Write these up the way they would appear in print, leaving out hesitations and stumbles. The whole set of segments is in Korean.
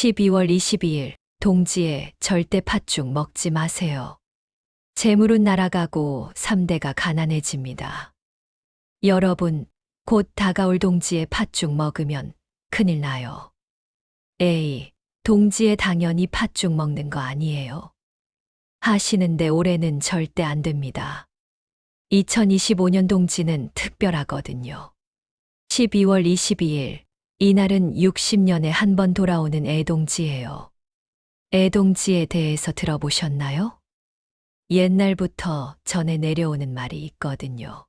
12월 22일 동지에 절대 팥죽 먹지 마세요. 재물은 날아가고 3대가 가난해집니다. 여러분, 곧 다가올 동지에 팥죽 먹으면 큰일 나요. 에이, 동지에 당연히 팥죽 먹는 거 아니에요. 하시는데 올해는 절대 안 됩니다. 2025년 동지는 특별하거든요. 12월 22일, 이날은 60년에 한 번 돌아오는 애동지예요. 애동지에 대해서 들어보셨나요? 옛날부터 전해 내려오는 말이 있거든요.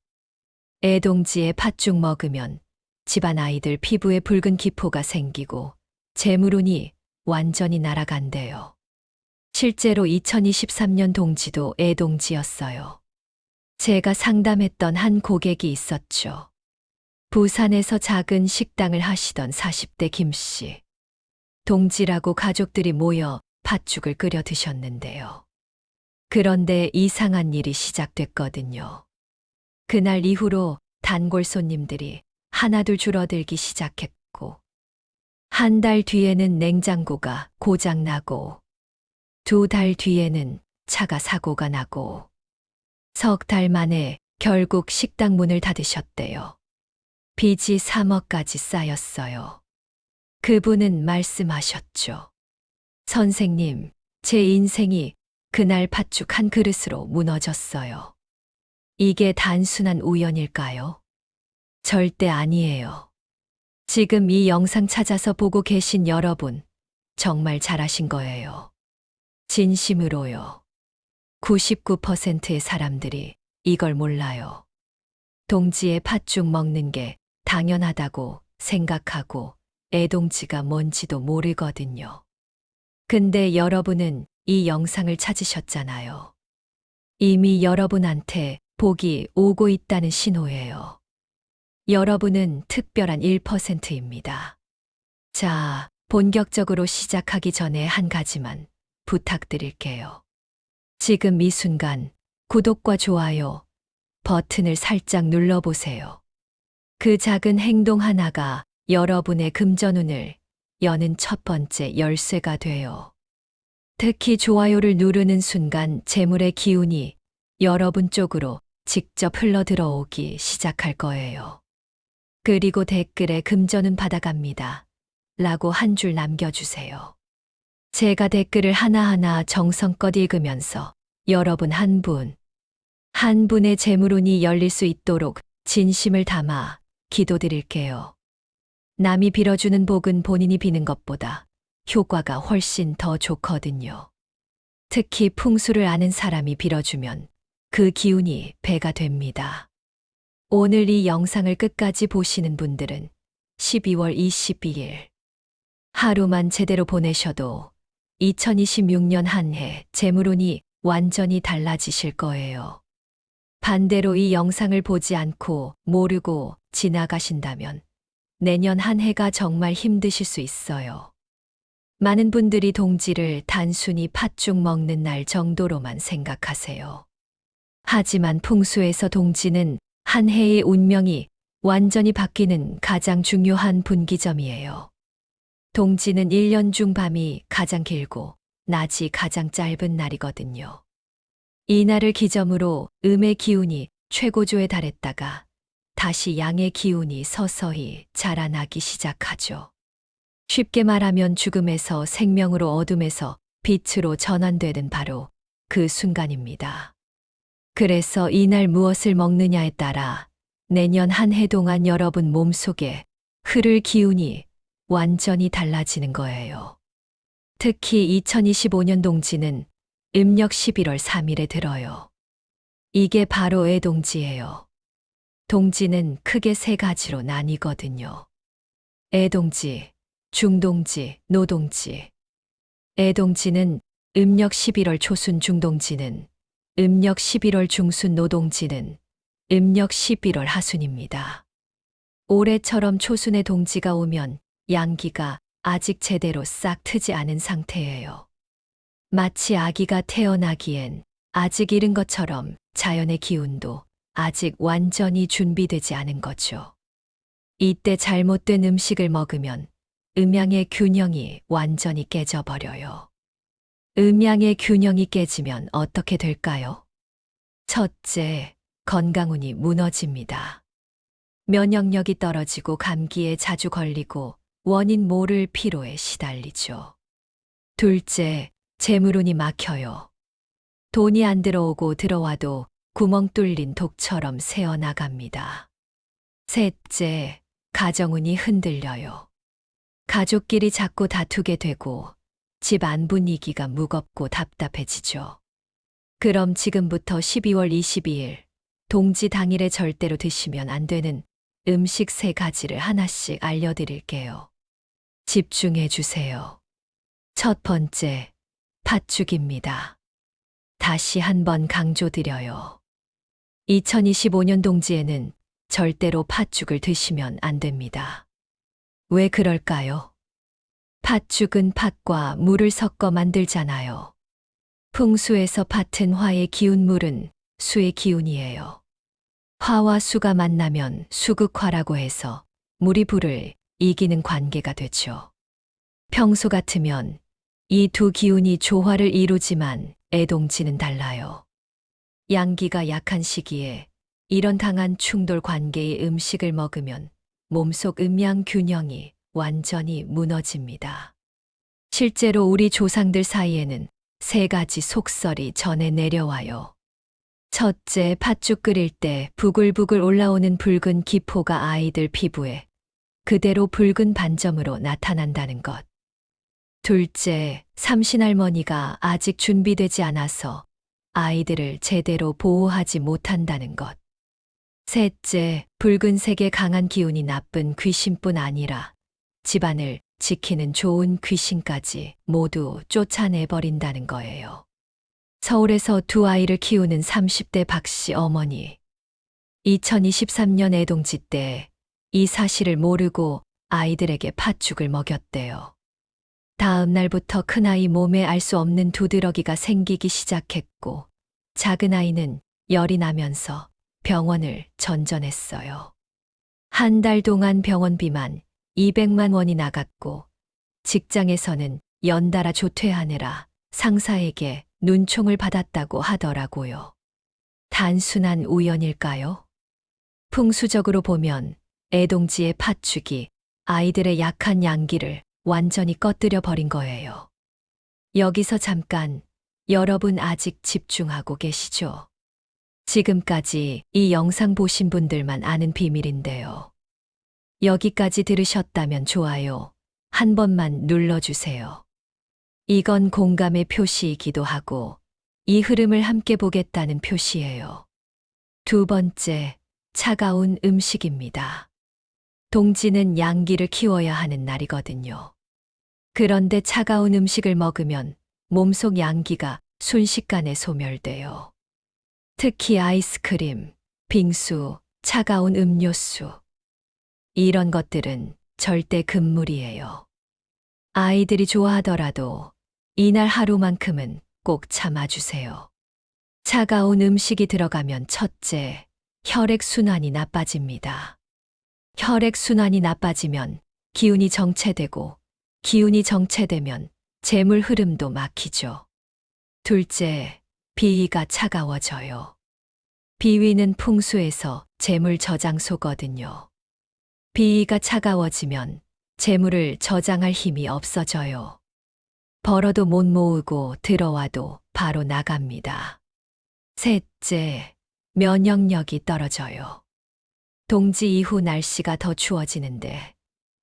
애동지에 팥죽 먹으면 집안 아이들 피부에 붉은 기포가 생기고 재물운이 완전히 날아간대요. 실제로 2023년 동지도 애동지였어요. 제가 상담했던 한 고객이 있었죠. 부산에서 작은 식당을 하시던 40대 김씨. 동지라고 가족들이 모여 팥죽을 끓여 드셨는데요. 그런데 이상한 일이 시작됐거든요. 그날 이후로 단골 손님들이 하나둘 줄어들기 시작했고, 한 달 뒤에는 냉장고가 고장나고, 2달 뒤에는 차가 사고가 나고, 석 달 만에 결국 식당 문을 닫으셨대요. 빚이 3억까지 쌓였어요. 그분은 말씀하셨죠. 선생님, 제 인생이 그날 팥죽 한 그릇으로 무너졌어요. 이게 단순한 우연일까요? 절대 아니에요. 지금 이 영상 찾아서 보고 계신 여러분, 정말 잘하신 거예요. 진심으로요. 99%의 사람들이 이걸 몰라요. 동지에 팥죽 먹는 게 당연하다고 생각하고 애동지가 뭔지도 모르거든요. 근데 여러분은 이 영상을 찾으셨잖아요. 이미 여러분한테 복이 오고 있다는 신호예요. 여러분은 특별한 1%입니다. 자, 본격적으로 시작하기 전에 한 가지만 부탁드릴게요. 지금 이 순간 구독과 좋아요 버튼을 살짝 눌러보세요. 그 작은 행동 하나가 여러분의 금전운을 여는 첫 번째 열쇠가 돼요. 특히 좋아요를 누르는 순간 재물의 기운이 여러분 쪽으로 직접 흘러 들어오기 시작할 거예요. 그리고 댓글에 금전운 받아갑니다. 라고 한 줄 남겨주세요. 제가 댓글을 하나하나 정성껏 읽으면서 여러분 한 분의 재물운이 열릴 수 있도록 진심을 담아 기도드릴게요. 남이 빌어주는 복은 본인이 비는 것보다 효과가 훨씬 더 좋거든요. 특히 풍수를 아는 사람이 빌어주면 그 기운이 배가 됩니다. 오늘 이 영상을 끝까지 보시는 분들은 12월 22일 하루만 제대로 보내셔도 2026년 한 해 재물운이 완전히 달라지실 거예요. 반대로 이 영상을 보지 않고 모르고 지나가신다면 내년 한 해가 정말 힘드실 수 있어요. 많은 분들이 동지를 단순히 팥죽 먹는 날 정도로만 생각하세요. 하지만 풍수에서 동지는 한 해의 운명이 완전히 바뀌는 가장 중요한 분기점이에요. 동지는 1년 중 밤이 가장 길고 낮이 가장 짧은 날이거든요. 이 날을 기점으로 음의 기운이 최고조에 달했다가 다시 양의 기운이 서서히 자라나기 시작하죠. 쉽게 말하면 죽음에서 생명으로 어둠에서 빛으로 전환되는 바로 그 순간입니다. 그래서 이날 무엇을 먹느냐에 따라 내년 한 해 동안 여러분 몸속에 흐를 기운이 완전히 달라지는 거예요. 특히 2025년 동지는 음력 11월 3일에 들어요. 이게 바로 애동지예요. 동지는 크게 세 가지로 나뉘거든요. 애동지, 중동지, 노동지. 애동지는 음력 11월 초순 중동지는 음력 11월 중순 노동지는 음력 11월 하순입니다. 올해처럼 초순의 동지가 오면 양기가 아직 제대로 싹 트지 않은 상태예요. 마치 아기가 태어나기엔 아직 이른 것처럼 자연의 기운도 아직 완전히 준비되지 않은 거죠. 이때 잘못된 음식을 먹으면 음양의 균형이 완전히 깨져버려요. 음양의 균형이 깨지면 어떻게 될까요? 첫째, 건강운이 무너집니다. 면역력이 떨어지고 감기에 자주 걸리고 원인 모를 피로에 시달리죠. 둘째, 재물운이 막혀요. 돈이 안 들어오고 들어와도 구멍 뚫린 독처럼 새어나갑니다. 셋째, 가정운이 흔들려요. 가족끼리 자꾸 다투게 되고 집 안 분위기가 무겁고 답답해지죠. 그럼 지금부터 12월 22일 동지 당일에 절대로 드시면 안 되는 음식 3가지를 하나씩 알려드릴게요. 집중해 주세요. 첫 번째, 팥죽입니다. 다시 한번 강조드려요. 2025년 동지에는 절대로 팥죽을 드시면 안 됩니다. 왜 그럴까요? 팥죽은 팥과 물을 섞어 만들잖아요. 풍수에서 팥은 화의 기운, 물은 수의 기운이에요. 화와 수가 만나면 수극화라고 해서 물이 불을 이기는 관계가 되죠. 평소 같으면 이 두 기운이 조화를 이루지만 애동지는 달라요. 양기가 약한 시기에 이런 강한 충돌 관계의 음식을 먹으면 몸속 음양 균형이 완전히 무너집니다. 실제로 우리 조상들 사이에는 3가지 속설이 전해 내려와요. 첫째, 팥죽 끓일 때 부글부글 올라오는 붉은 기포가 아이들 피부에 그대로 붉은 반점으로 나타난다는 것. 둘째, 삼신할머니가 아직 준비되지 않아서 아이들을 제대로 보호하지 못한다는 것. 셋째, 붉은색의 강한 기운이 나쁜 귀신뿐 아니라 집안을 지키는 좋은 귀신까지 모두 쫓아내버린다는 거예요. 서울에서 2 아이를 키우는 30대 박씨 어머니. 2023년 애동지 때 이 사실을 모르고 아이들에게 팥죽을 먹였대요. 다음 날부터 큰아이 몸에 알 수 없는 두드러기가 생기기 시작했고 작은 아이는 열이 나면서 병원을 전전했어요. 한 달 동안 병원비만 200만 원이 나갔고 직장에서는 연달아 조퇴하느라 상사에게 눈총을 받았다고 하더라고요. 단순한 우연일까요? 풍수적으로 보면 애동지의 팥죽이 아이들의 약한 양기를 완전히 꺼뜨려 버린 거예요. 여기서 잠깐 여러분 아직 집중하고 계시죠? 지금까지 이 영상 보신 분들만 아는 비밀인데요. 여기까지 들으셨다면 좋아요 한 번만 눌러주세요. 이건 공감의 표시이기도 하고 이 흐름을 함께 보겠다는 표시예요. 두 번째, 차가운 음식입니다. 동지는 양기를 키워야 하는 날이거든요. 그런데 차가운 음식을 먹으면 몸속 양기가 순식간에 소멸돼요. 특히 아이스크림, 빙수, 차가운 음료수. 이런 것들은 절대 금물이에요. 아이들이 좋아하더라도 이날 하루만큼은 꼭 참아주세요. 차가운 음식이 들어가면 첫째, 혈액순환이 나빠집니다. 혈액순환이 나빠지면 기운이 정체되고 기운이 정체되면 재물 흐름도 막히죠. 둘째, 비위가 차가워져요. 비위는 풍수에서 재물 저장소거든요. 비위가 차가워지면 재물을 저장할 힘이 없어져요. 벌어도 못 모으고 들어와도 바로 나갑니다. 셋째, 면역력이 떨어져요. 동지 이후 날씨가 더 추워지는데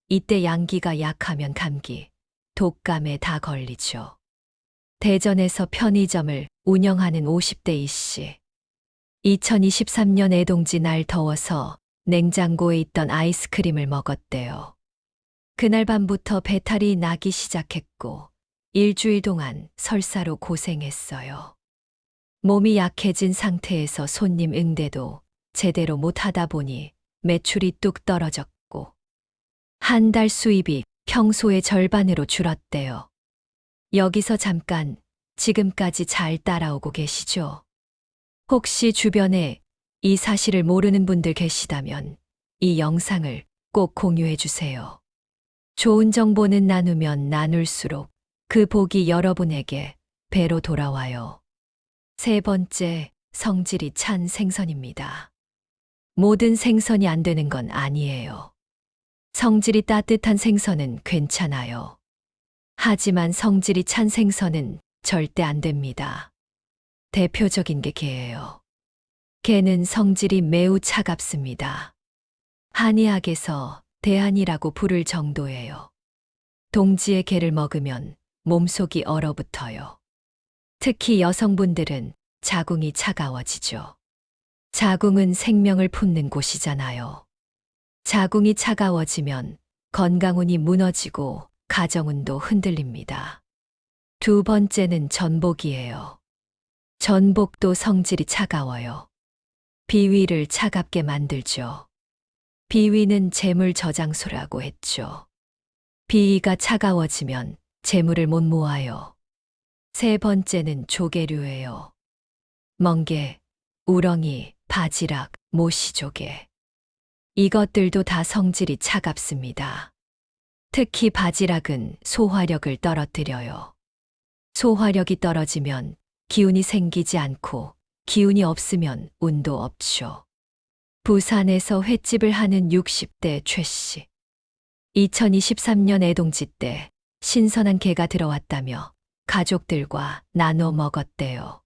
이때 양기가 약하면 감기, 독감에 다 걸리죠. 대전에서 편의점을 운영하는 50대 이씨. 2023년 애동지 날 더워서 냉장고에 있던 아이스크림을 먹었대요. 그날 밤부터 배탈이 나기 시작했고 일주일 동안 설사로 고생했어요. 몸이 약해진 상태에서 손님 응대도 제대로 못하다 보니 매출이 뚝 떨어졌고 한 달 수입이 평소의 절반으로 줄었대요. 여기서 잠깐 지금까지 잘 따라오고 계시죠? 혹시 주변에 이 사실을 모르는 분들 계시다면 이 영상을 꼭 공유해 주세요. 좋은 정보는 나누면 나눌수록 그 복이 여러분에게 배로 돌아와요. 세 번째, 성질이 찬 생선입니다. 모든 생선이 안 되는 건 아니에요. 성질이 따뜻한 생선은 괜찮아요. 하지만 성질이 찬 생선은 절대 안 됩니다. 대표적인 게 게예요. 게는 성질이 매우 차갑습니다. 한의학에서 대한이라고 부를 정도예요. 동지의 게를 먹으면 몸속이 얼어붙어요. 특히 여성분들은 자궁이 차가워지죠. 자궁은 생명을 품는 곳이잖아요. 자궁이 차가워지면 건강운이 무너지고 가정운도 흔들립니다. 두 번째는 전복이에요. 전복도 성질이 차가워요. 비위를 차갑게 만들죠. 비위는 재물 저장소라고 했죠. 비위가 차가워지면 재물을 못 모아요. 세 번째는 조개류예요. 멍게, 우렁이, 바지락, 모시조개. 이것들도 다 성질이 차갑습니다. 특히 바지락은 소화력을 떨어뜨려요. 소화력이 떨어지면 기운이 생기지 않고 기운이 없으면 운도 없죠. 부산에서 횟집을 하는 60대 최 씨. 2023년 애동지 때 신선한 게가 들어왔다며 가족들과 나눠 먹었대요.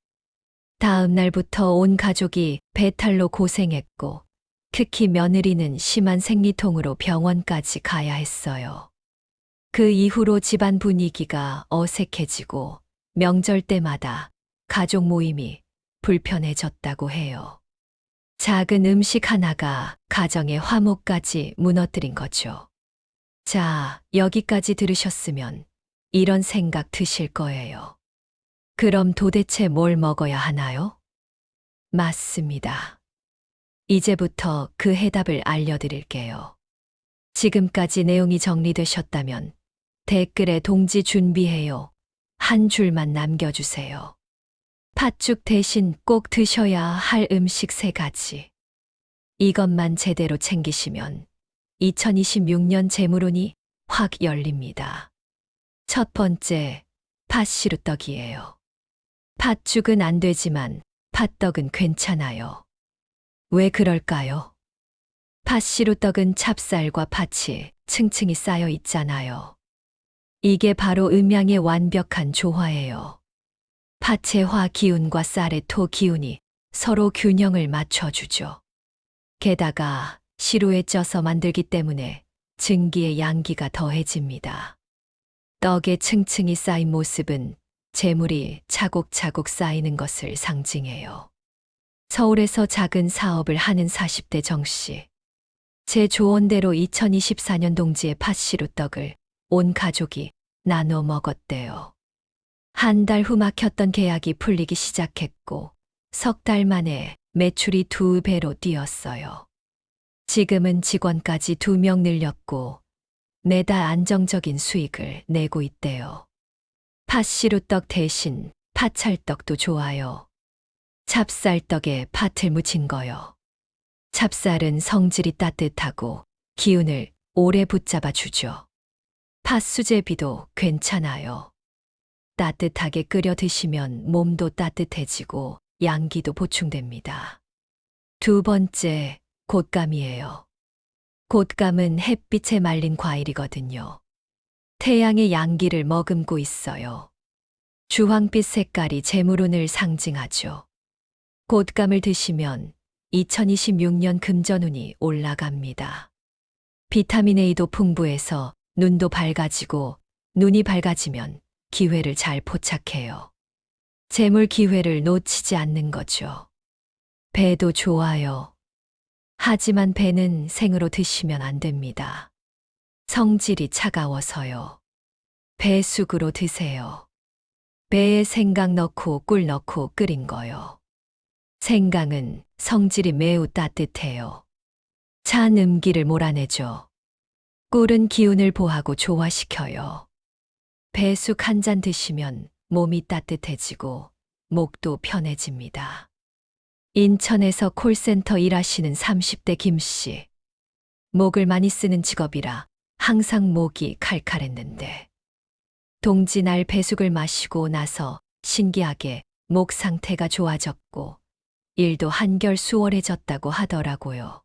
다음 날부터 온 가족이 배탈로 고생했고 특히 며느리는 심한 생리통으로 병원까지 가야 했어요. 그 이후로 집안 분위기가 어색해지고 명절 때마다 가족 모임이 불편해졌다고 해요. 작은 음식 하나가 가정의 화목까지 무너뜨린 거죠. 자, 여기까지 들으셨으면 이런 생각 드실 거예요. 그럼 도대체 뭘 먹어야 하나요? 맞습니다. 이제부터 그 해답을 알려드릴게요. 지금까지 내용이 정리되셨다면 댓글에 동지 준비해요. 한 줄만 남겨주세요. 팥죽 대신 꼭 드셔야 할 음식 3가지. 이것만 제대로 챙기시면 2026년 재물운이 확 열립니다. 첫 번째, 팥시루떡이에요. 팥죽은 안 되지만 팥떡은 괜찮아요. 왜 그럴까요? 팥시루떡은 찹쌀과 팥이 층층이 쌓여 있잖아요. 이게 바로 음양의 완벽한 조화예요. 팥의 화 기운과 쌀의 토 기운이 서로 균형을 맞춰주죠. 게다가 시루에 쪄서 만들기 때문에 증기의 양기가 더해집니다. 떡에 층층이 쌓인 모습은 재물이 차곡차곡 쌓이는 것을 상징해요. 서울에서 작은 사업을 하는 40대 정씨. 제 조언대로 2024년 동지의 팥시루떡을 온 가족이 나눠 먹었대요. 한 달 후 막혔던 계약이 풀리기 시작했고 석 달 만에 매출이 2배로 뛰었어요. 지금은 직원까지 2명 늘렸고 매달 안정적인 수익을 내고 있대요. 팥시루떡 대신 팥찰떡도 좋아요. 찹쌀떡에 팥을 묻힌 거요. 찹쌀은 성질이 따뜻하고 기운을 오래 붙잡아 주죠. 팥수제비도 괜찮아요. 따뜻하게 끓여 드시면 몸도 따뜻해지고 양기도 보충됩니다. 두 번째, 곶감이에요. 곶감은 햇빛에 말린 과일이거든요. 태양의 양기를 머금고 있어요. 주황빛 색깔이 재물운을 상징하죠. 곶감을 드시면 2026년 금전운이 올라갑니다. 비타민 A도 풍부해서 눈도 밝아지고 눈이 밝아지면 기회를 잘 포착해요. 재물 기회를 놓치지 않는 거죠. 배도 좋아요. 하지만 배는 생으로 드시면 안 됩니다. 성질이 차가워서요. 배숙으로 드세요. 배에 생강 넣고 꿀 넣고 끓인 거요. 생강은 성질이 매우 따뜻해요. 찬 음기를 몰아내죠. 꿀은 기운을 보하고 조화시켜요. 배숙 한 잔 드시면 몸이 따뜻해지고 목도 편해집니다. 인천에서 콜센터 일하시는 30대 김씨. 목을 많이 쓰는 직업이라 항상 목이 칼칼했는데 동지 날 배숙을 마시고 나서 신기하게 목 상태가 좋아졌고 일도 한결 수월해졌다고 하더라고요.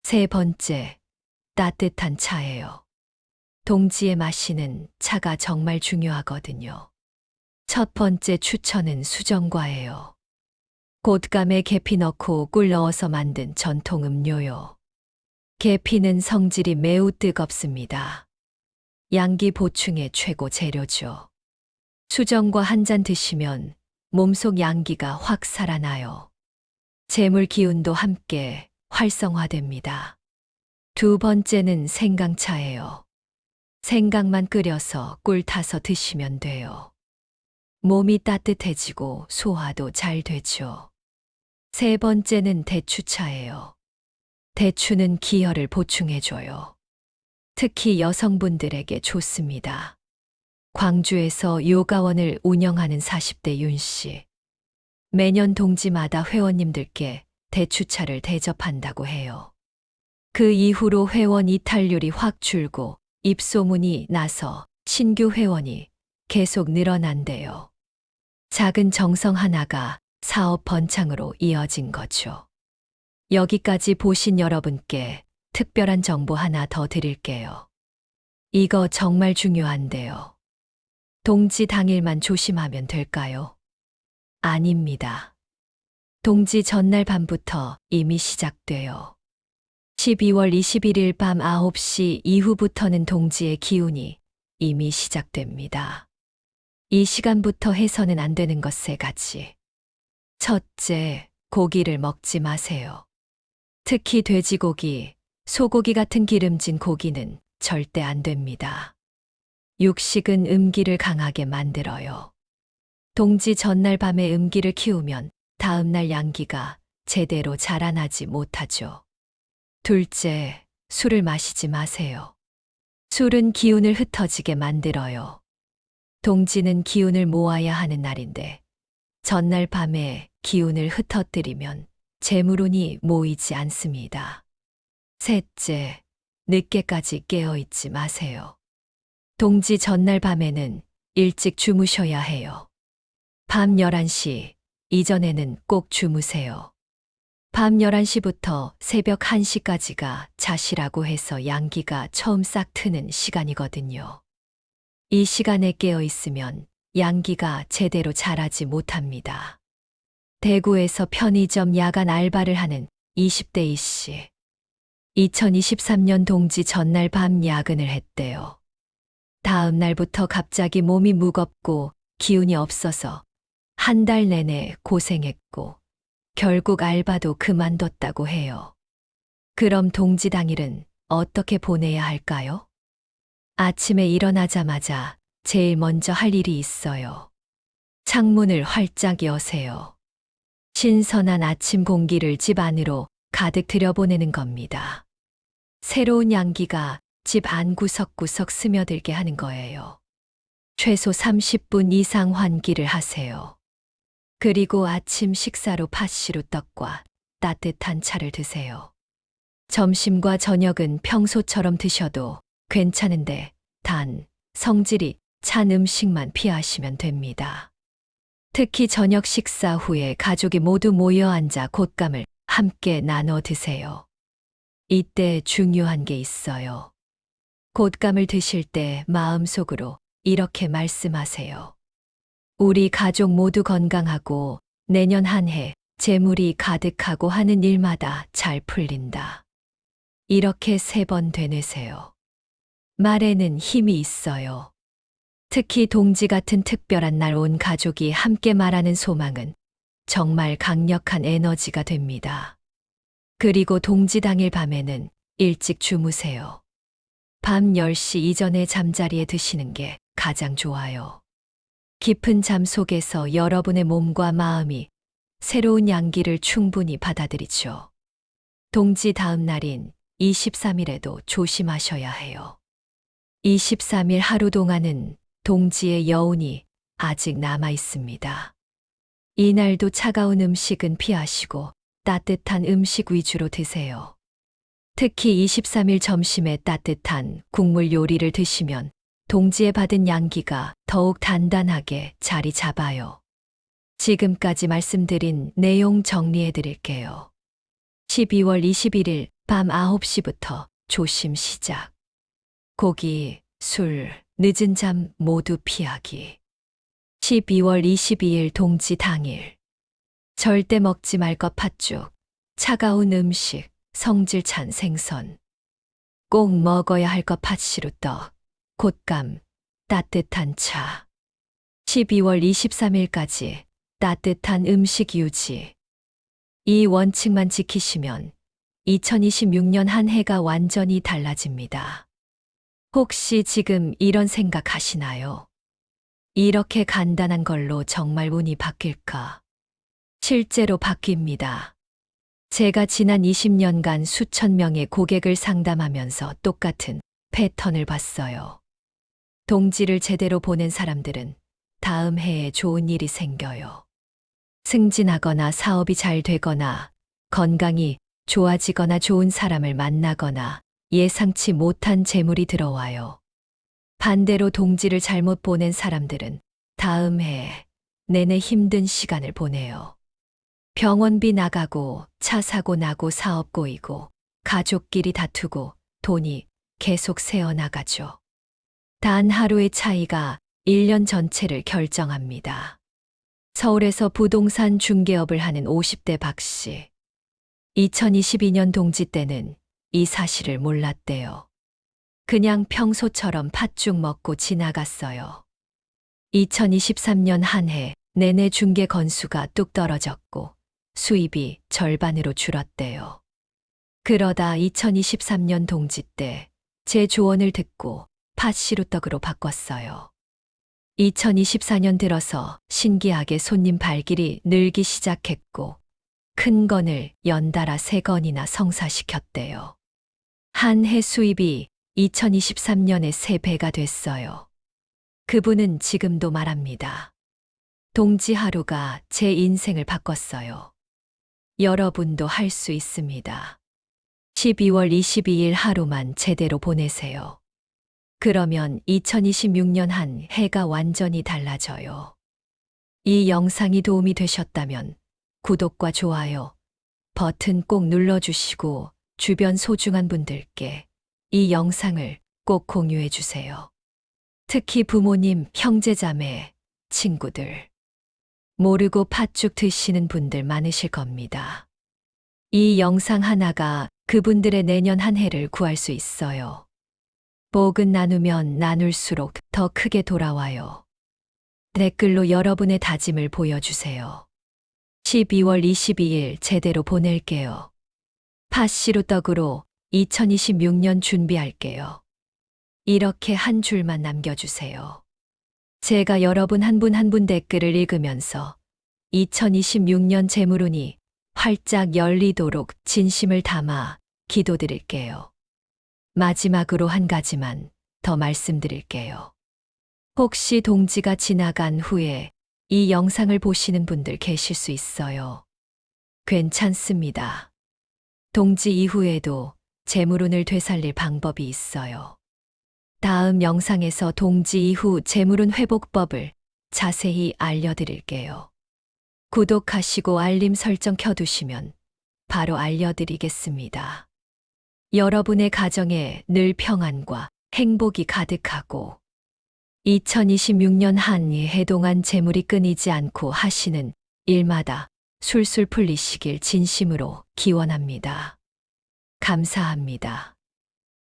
세 번째, 따뜻한 차예요. 동지의 마시는 차가 정말 중요하거든요. 첫 번째 추천은 수정과예요. 곶감에 계피 넣고 꿀 넣어서 만든 전통 음료요. 계피는 성질이 매우 뜨겁습니다. 양기 보충의 최고 재료죠. 수정과 한 잔 드시면 몸속 양기가 확 살아나요. 재물 기운도 함께 활성화됩니다. 두 번째는 생강차예요. 생강만 끓여서 꿀 타서 드시면 돼요. 몸이 따뜻해지고 소화도 잘 되죠. 세 번째는 대추차예요. 대추는 기혈을 보충해줘요. 특히 여성분들에게 좋습니다. 광주에서 요가원을 운영하는 40대 윤 씨. 매년 동지마다 회원님들께 대추차를 대접한다고 해요. 그 이후로 회원 이탈률이 확 줄고 입소문이 나서 신규 회원이 계속 늘어난대요. 작은 정성 하나가 사업 번창으로 이어진 거죠. 여기까지 보신 여러분께 특별한 정보 하나 더 드릴게요. 이거 정말 중요한데요. 동지 당일만 조심하면 될까요? 아닙니다. 동지 전날 밤부터 이미 시작돼요. 12월 21일 밤 9시 이후부터는 동지의 기운이 이미 시작됩니다. 이 시간부터 해서는 안 되는 것 세 가지. 첫째, 고기를 먹지 마세요. 특히 돼지고기, 소고기 같은 기름진 고기는 절대 안 됩니다. 육식은 음기를 강하게 만들어요. 동지 전날 밤에 음기를 키우면 다음날 양기가 제대로 자라나지 못하죠. 둘째, 술을 마시지 마세요. 술은 기운을 흩어지게 만들어요. 동지는 기운을 모아야 하는 날인데 전날 밤에 기운을 흩어뜨리면 재물운이 모이지 않습니다. 셋째, 늦게까지 깨어있지 마세요. 동지 전날 밤에는 일찍 주무셔야 해요. 밤 11시 이전에는 꼭 주무세요. 밤 11시부터 새벽 1시까지가 자시라고 해서 양기가 처음 싹 트는 시간이거든요. 이 시간에 깨어 있으면 양기가 제대로 자라지 못합니다. 대구에서 편의점 야간 알바를 하는 20대 이씨. 2023년 동지 전날 밤 야근을 했대요. 다음 날부터 갑자기 몸이 무겁고 기운이 없어서 한 달 내내 고생했고 결국 알바도 그만뒀다고 해요. 그럼 동지 당일은 어떻게 보내야 할까요? 아침에 일어나자마자 제일 먼저 할 일이 있어요. 창문을 활짝 여세요. 신선한 아침 공기를 집 안으로 가득 들여보내는 겁니다. 새로운 양기가 집 안 구석구석 스며들게 하는 거예요. 최소 30분 이상 환기를 하세요. 그리고 아침 식사로 팥시루 떡과 따뜻한 차를 드세요. 점심과 저녁은 평소처럼 드셔도 괜찮은데 단, 성질이 찬 음식만 피하시면 됩니다. 특히 저녁 식사 후에 가족이 모두 모여 앉아 곶감을 함께 나눠 드세요. 이때 중요한 게 있어요. 곶감을 드실 때 마음속으로 이렇게 말씀하세요. 우리 가족 모두 건강하고 내년 한 해 재물이 가득하고 하는 일마다 잘 풀린다. 이렇게 3번 되뇌세요. 말에는 힘이 있어요. 특히 동지 같은 특별한 날 온 가족이 함께 말하는 소망은 정말 강력한 에너지가 됩니다. 그리고 동지 당일 밤에는 일찍 주무세요. 밤 10시 이전에 잠자리에 드시는 게 가장 좋아요. 깊은 잠 속에서 여러분의 몸과 마음이 새로운 양기를 충분히 받아들이죠. 동지 다음 날인 23일에도 조심하셔야 해요. 23일 하루 동안은 동지의 여운이 아직 남아 있습니다. 이날도 차가운 음식은 피하시고 따뜻한 음식 위주로 드세요. 특히 23일 점심에 따뜻한 국물 요리를 드시면 동지에 받은 양기가 더욱 단단하게 자리 잡아요. 지금까지 말씀드린 내용 정리해 드릴게요. 12월 21일 밤 9시부터 조심 시작. 고기, 술, 늦은 잠 모두 피하기. 12월 22일 동지 당일. 절대 먹지 말 것 팥죽, 차가운 음식, 성질찬 생선. 꼭 먹어야 할 것 팥시루떡, 곶감, 따뜻한 차. 12월 23일까지 따뜻한 음식 유지. 이 원칙만 지키시면 2026년 한 해가 완전히 달라집니다. 혹시 지금 이런 생각 하시나요? 이렇게 간단한 걸로 정말 운이 바뀔까? 실제로 바뀝니다. 제가 지난 20년간 수천 명의 고객을 상담하면서 똑같은 패턴을 봤어요. 동지를 제대로 보낸 사람들은 다음 해에 좋은 일이 생겨요. 승진하거나 사업이 잘 되거나 건강이 좋아지거나 좋은 사람을 만나거나 예상치 못한 재물이 들어와요. 반대로 동지를 잘못 보낸 사람들은 다음 해 내내 힘든 시간을 보내요. 병원비 나가고 차 사고 나고 사업 꼬이고 가족끼리 다투고 돈이 계속 새어나가죠. 단 하루의 차이가 1년 전체를 결정합니다. 서울에서 부동산 중개업을 하는 50대 박 씨. 2022년 동지 때는 이 사실을 몰랐대요. 그냥 평소처럼 팥죽 먹고 지나갔어요. 2023년 한 해 내내 중개 건수가 뚝 떨어졌고 수입이 절반으로 줄었대요. 그러다 2023년 동지 때 제 조언을 듣고 팥시루떡으로 바꿨어요. 2024년 들어서 신기하게 손님 발길이 늘기 시작했고 큰 건을 연달아 3건이나 성사시켰대요. 한 해 수입이 2023년에 3배가 됐어요. 그분은 지금도 말합니다. 동지 하루가 제 인생을 바꿨어요. 여러분도 할 수 있습니다. 12월 22일 하루만 제대로 보내세요. 그러면 2026년 한 해가 완전히 달라져요. 이 영상이 도움이 되셨다면 구독과 좋아요 버튼 꼭 눌러주시고 주변 소중한 분들께 이 영상을 꼭 공유해 주세요. 특히 부모님, 형제자매, 친구들. 모르고 팥죽 드시는 분들 많으실 겁니다. 이 영상 하나가 그분들의 내년 한 해를 구할 수 있어요. 복은 나누면 나눌수록 더 크게 돌아와요. 댓글로 여러분의 다짐을 보여주세요. 12월 22일 제대로 보낼게요. 팥시루떡으로 2026년 준비할게요. 이렇게 한 줄만 남겨주세요. 제가 여러분 한 분 한 분 댓글을 읽으면서 2026년 재물운이 활짝 열리도록 진심을 담아 기도드릴게요. 마지막으로 한 가지만 더 말씀드릴게요. 혹시 동지가 지나간 후에 이 영상을 보시는 분들 계실 수 있어요. 괜찮습니다. 동지 이후에도 재물운을 되살릴 방법이 있어요. 다음 영상에서 동지 이후 재물운 회복법을 자세히 알려드릴게요. 구독하시고 알림 설정 켜두시면 바로 알려드리겠습니다. 여러분의 가정에 늘 평안과 행복이 가득하고 2026년 한 해 동안 재물이 끊이지 않고 하시는 일마다 술술 풀리시길 진심으로 기원합니다. 감사합니다.